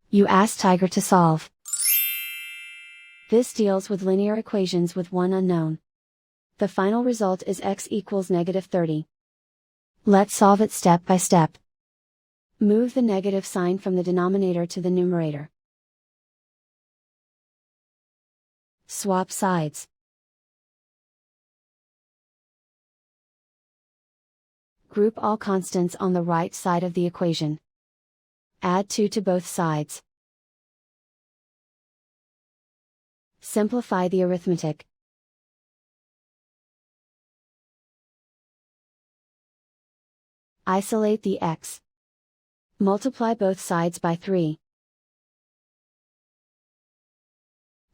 You ask Tiger to solve. This deals with linear equations with one unknown. The final result is x equals -30. Let's solve it step by step. Move the negative sign from the denominator to the numerator. Swap sides. Group all constants on the right side of the equation. Add 2 to both sides. Simplify the arithmetic. Isolate the x. Multiply both sides by 3.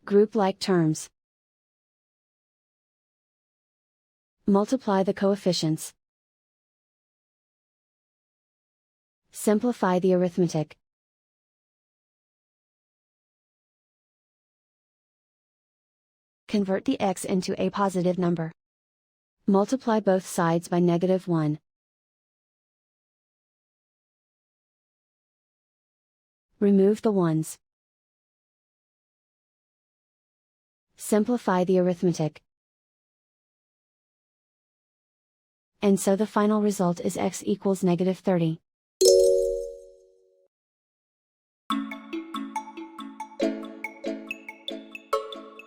Group like terms. Multiply the coefficients. Simplify the arithmetic. Convert the x into a positive number. Multiply both sides by -1. Remove the ones. Simplify the arithmetic. And so the final result is x equals -30.